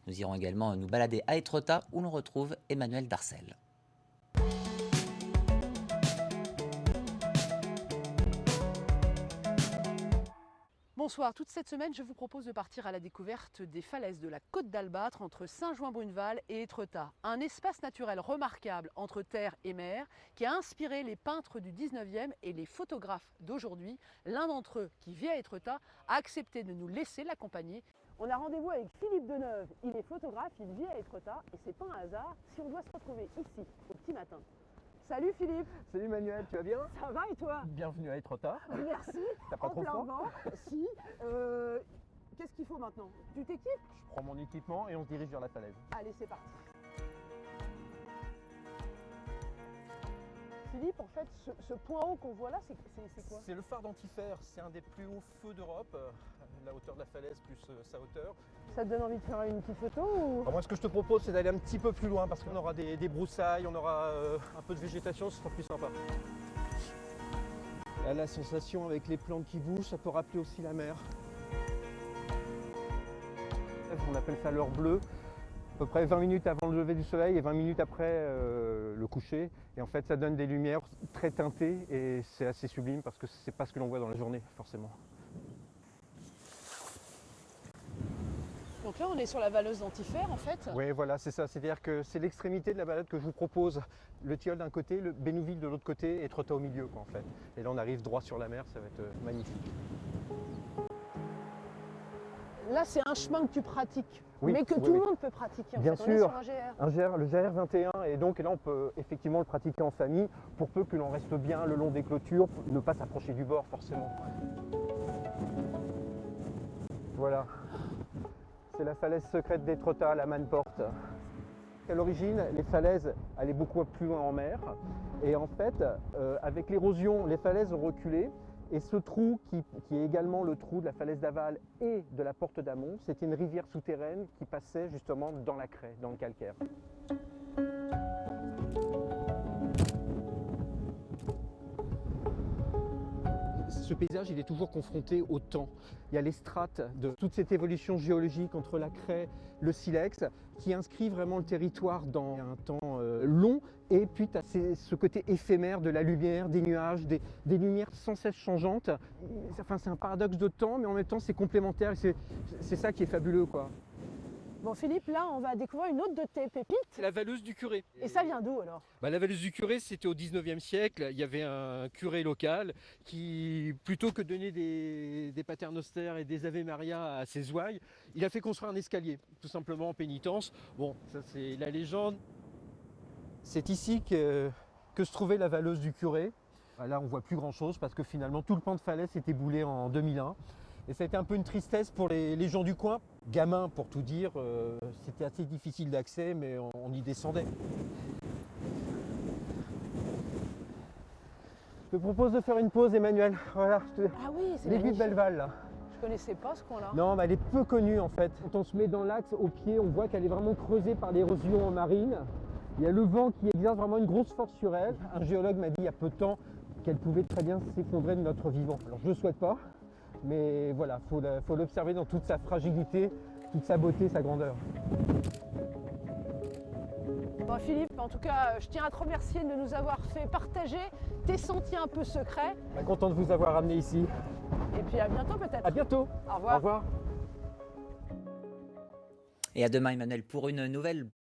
Nous irons également nous balader à Étretat où l'on retrouve Emmanuel Darcel. Bonsoir, toute cette semaine je vous propose de partir à la découverte des falaises de la Côte d'Albâtre entre Saint-Jouin-Bruneval et Étretat. Un espace naturel remarquable entre terre et mer qui a inspiré les peintres du 19e et les photographes d'aujourd'hui. L'un d'entre eux, qui vit à Étretat, a accepté de nous laisser l'accompagner. On a rendez-vous avec Philippe Deneuve, il est photographe, il vit à Étretat et c'est pas un hasard si on doit se retrouver ici au petit matin. Salut Philippe. Salut Manuel, tu vas bien? Ça va et toi? Bienvenue à Étretat. Merci. T'as pas trop plein froid? vent, si. Qu'est-ce qu'il faut maintenant? Tu t'équipes? Je prends mon équipement et on se dirige vers la falaise. Allez, c'est parti. Philippe, en fait, ce point haut qu'on voit là, c'est quoi? C'est le phare d'Antifer, c'est un des plus hauts feux d'Europe. La hauteur de la falaise plus sa hauteur. Ça te donne envie de faire une petite photo ou... Alors moi, ce que je te propose, c'est d'aller un petit peu plus loin parce qu'on aura des broussailles, on aura un peu de végétation, ce sera plus sympa. Là, la sensation avec les plantes qui bougent, ça peut rappeler aussi la mer. On appelle ça l'heure bleue. À peu près 20 minutes avant le lever du soleil et 20 minutes après le coucher. Et en fait, ça donne des lumières très teintées et c'est assez sublime parce que c'est pas ce que l'on voit dans la journée, forcément. Donc là, on est sur la valeuse d'Antifer, en fait. Oui, voilà, c'est ça. C'est-à-dire que c'est l'extrémité de la balade que je vous propose. Le Tilleul d'un côté, le Bénouville de l'autre côté et Étretat au milieu, quoi, en fait. Et là, on arrive droit sur la mer, ça va être magnifique. Là, c'est un chemin que tu pratiques, Oui, mais que oui, tout le oui. monde peut pratiquer. En Bien fait. On est sûr. sur un GR. Le GR 21, et donc là, on peut effectivement le pratiquer en famille, pour peu que l'on reste bien le long des clôtures, pour ne pas s'approcher du bord, forcément. Voilà. C'est la falaise secrète d'Étretat, la Manneporte. À l'origine, les falaises allaient beaucoup plus loin en mer. Et en fait, avec l'érosion, les falaises ont reculé. Et ce trou, qui est également le trou de la falaise d'Aval et de la porte d'Amont, c'était une rivière souterraine qui passait justement dans la craie, dans le calcaire. Ce paysage, il est toujours confronté au temps. Il y a les strates de toute cette évolution géologique entre la craie, le silex, qui inscrit vraiment le territoire dans un temps long. Et puis tu as ce côté éphémère de la lumière, des nuages, des lumières sans cesse changeantes. Enfin, c'est un paradoxe de temps, mais en même temps c'est complémentaire. C'est ça qui est fabuleux, quoi. Bon, Philippe, là, on va découvrir une autre de tes pépites. C'est la Valeuse du Curé. Et ça vient d'où, alors? La Valeuse du Curé, c'était au 19e siècle. Il y avait un curé local qui, plutôt que donner des paternosters et des Ave Maria à ses ouailles, il a fait construire un escalier, tout simplement en pénitence. Bon, ça c'est la légende. C'est ici que se trouvait la Valeuse du Curé. Là, on voit plus grand-chose parce que finalement, tout le pan de falaise s'est éboulé en 2001. Et ça a été un peu une tristesse pour les gens du coin. Gamin, pour tout dire, c'était assez difficile d'accès, mais on y descendait. Je te propose de faire une pause, Emmanuel. Voilà, Ah oui, c'est l'aiguille de magnifique. Belleval, là. Je connaissais pas ce coin-là. Non, mais elle est peu connue, en fait. Quand on se met dans l'axe, au pied, on voit qu'elle est vraiment creusée par l'érosion marine. Il y a le vent qui exerce vraiment une grosse force sur elle. Un géologue m'a dit il y a peu de temps qu'elle pouvait très bien s'effondrer de notre vivant. Alors, je ne le souhaite pas. Mais voilà, faut l'observer dans toute sa fragilité, toute sa beauté, sa grandeur. Bon, Philippe, en tout cas, je tiens à te remercier de nous avoir fait partager tes sentiers un peu secrets. Content de vous avoir amené ici. Et puis à bientôt peut-être. À bientôt. Au revoir. Au revoir. Et à demain Emmanuel pour une nouvelle